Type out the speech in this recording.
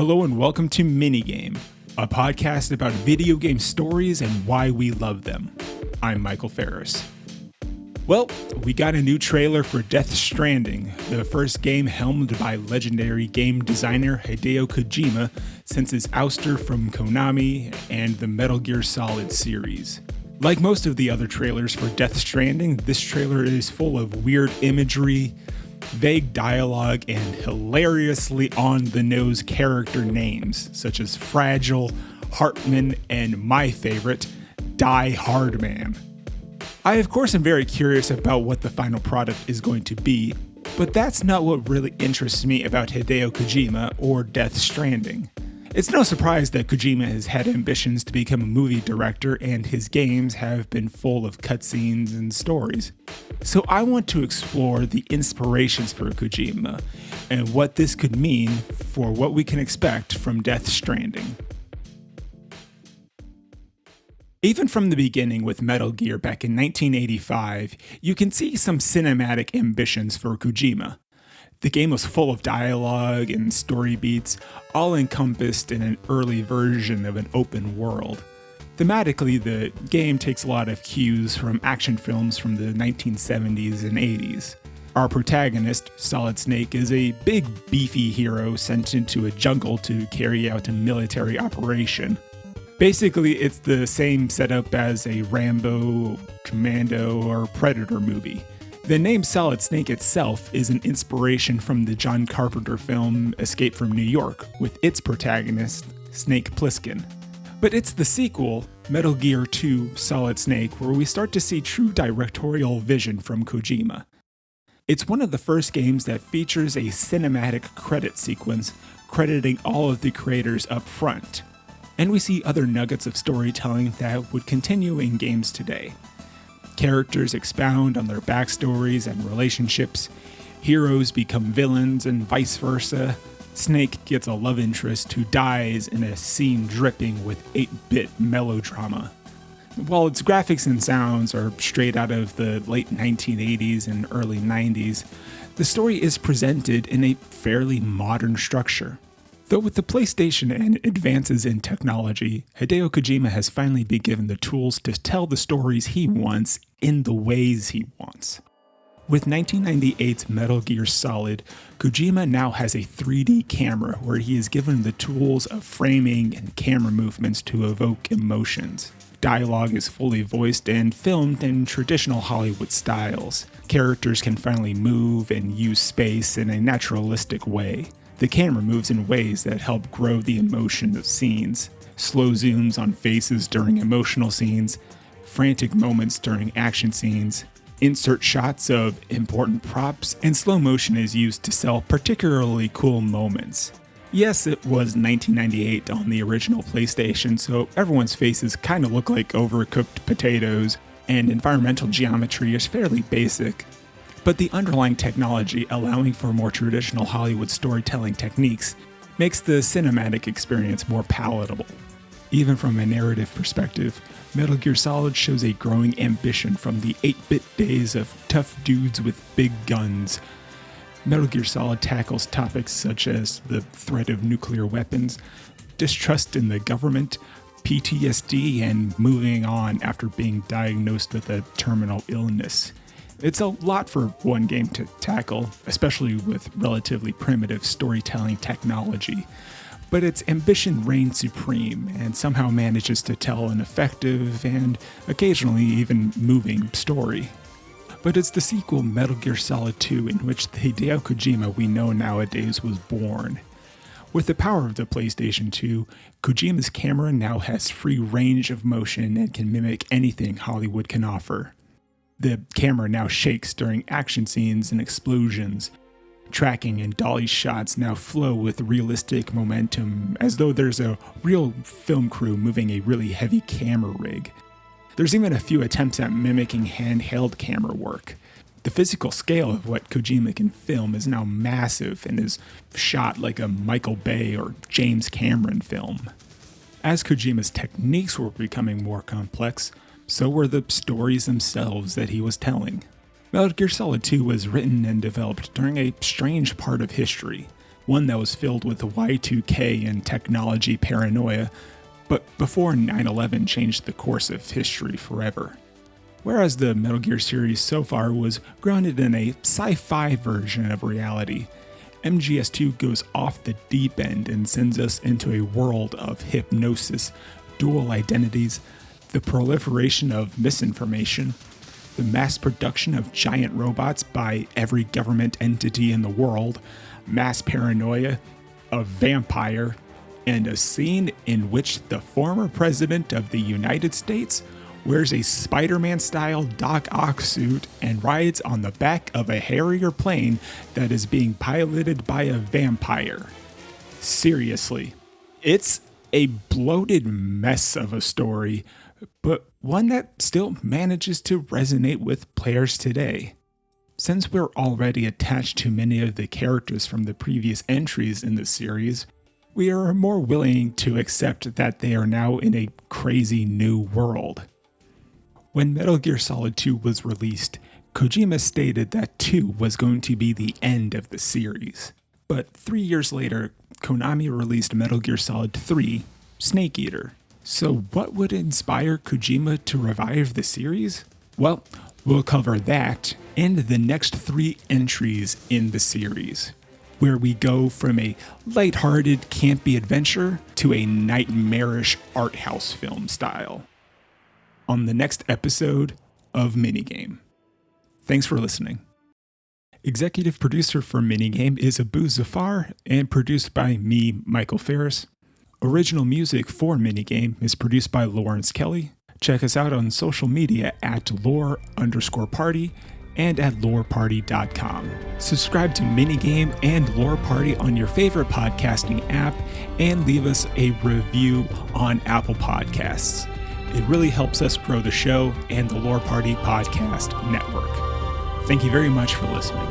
Hello and welcome to MINIGAME, a podcast about video game stories and why we love them. I'm Michael Ferris. Well, we got a new trailer for Death Stranding, the first game helmed by legendary game designer Hideo Kojima since his ouster from Konami and the Metal Gear Solid series. Like most of the other trailers for Death Stranding, this trailer is full of weird imagery, vague dialogue, and hilariously on-the-nose character names, such as Fragile, Hartman, and my favorite, Die Hard Man. I, of course, am very curious about what the final product is going to be, but that's not what really interests me about Hideo Kojima or Death Stranding. It's no surprise that Kojima has had ambitions to become a movie director, and his games have been full of cutscenes and stories. So I want to explore the inspirations for Kojima and what this could mean for what we can expect from Death Stranding. Even from the beginning with Metal Gear back in 1985, you can see some cinematic ambitions for Kojima. The game was full of dialogue and story beats, all encompassed in an early version of an open world. Thematically, the game takes a lot of cues from action films from the 1970s and 80s. Our protagonist, Solid Snake, is a big, beefy hero sent into a jungle to carry out a military operation. Basically, it's the same setup as a Rambo, Commando, or Predator movie. The name Solid Snake itself is an inspiration from the John Carpenter film Escape from New York, with its protagonist, Snake Plissken. But it's the sequel, Metal Gear 2 Solid Snake, where we start to see true directorial vision from Kojima. It's one of the first games that features a cinematic credit sequence, crediting all of the creators up front. And we see other nuggets of storytelling that would continue in games today. Characters expound on their backstories and relationships, heroes become villains and vice versa. Snake gets a love interest who dies in a scene dripping with 8-bit melodrama. While its graphics and sounds are straight out of the late 1980s and early 90s, the story is presented in a fairly modern structure. Though with the PlayStation and advances in technology, Hideo Kojima has finally been given the tools to tell the stories he wants in the ways he wants. With 1998's Metal Gear Solid, Kojima now has a 3D camera where he is given the tools of framing and camera movements to evoke emotions. Dialogue is fully voiced and filmed in traditional Hollywood styles. Characters can finally move and use space in a naturalistic way. The camera moves in ways that help grow the emotion of scenes. Slow zooms on faces during emotional scenes, frantic moments during action scenes, insert shots of important props, and slow motion is used to sell particularly cool moments. Yes, it was 1998 on the original PlayStation, so everyone's faces kind of look like overcooked potatoes, and environmental geometry is fairly basic. But the underlying technology, allowing for more traditional Hollywood storytelling techniques, makes the cinematic experience more palatable. Even from a narrative perspective, Metal Gear Solid shows a growing ambition from the 8-bit days of tough dudes with big guns. Metal Gear Solid tackles topics such as the threat of nuclear weapons, distrust in the government, PTSD, and moving on after being diagnosed with a terminal illness. It's a lot for one game to tackle, especially with relatively primitive storytelling technology, but its ambition reigns supreme and somehow manages to tell an effective and occasionally even moving story. But it's the sequel Metal Gear Solid 2 in which the Hideo Kojima we know nowadays was born. With the power of the PlayStation 2, Kojima's camera now has free range of motion and can mimic anything Hollywood can offer. The camera now shakes during action scenes and explosions. Tracking and dolly shots now flow with realistic momentum, as though there's a real film crew moving a really heavy camera rig. There's even a few attempts at mimicking handheld camera work. The physical scale of what Kojima can film is now massive and is shot like a Michael Bay or James Cameron film. As Kojima's techniques were becoming more complex, so were the stories themselves that he was telling. Metal Gear Solid 2 was written and developed during a strange part of history, one that was filled with Y2K and technology paranoia, but before 9/11 changed the course of history forever. Whereas the Metal Gear series so far was grounded in a sci-fi version of reality, MGS2 goes off the deep end and sends us into a world of hypnosis, dual identities, the proliferation of misinformation, the mass production of giant robots by every government entity in the world, mass paranoia, a vampire, and a scene in which the former president of the United States wears a Spider-Man-style Doc Ock suit and rides on the back of a Harrier plane that is being piloted by a vampire. Seriously, it's a bloated mess of a story, but one that still manages to resonate with players today. Since we're already attached to many of the characters from the previous entries in the series, we are more willing to accept that they are now in a crazy new world. When Metal Gear Solid 2 was released, Kojima stated that 2 was going to be the end of the series. But 3 years later, Konami released Metal Gear Solid 3, Snake Eater. So what would inspire Kojima to revive the series? Well, we'll cover that and the next 3 entries in the series, where we go from a lighthearted, campy adventure to a nightmarish art house film style. On the next episode of MINIGAME. Thanks for listening. Executive producer for MINIGAME is Abu Zafar and produced by me, Michael Ferris. Original music for MINIGAME is produced by Lawrence Kelly. Check us out on social media at lore_party and at loreparty.com. Subscribe to MINIGAME and Lore Party on your favorite podcasting app and leave us a review on Apple Podcasts. It really helps us grow the show and the Lore Party Podcast Network. Thank you very much for listening.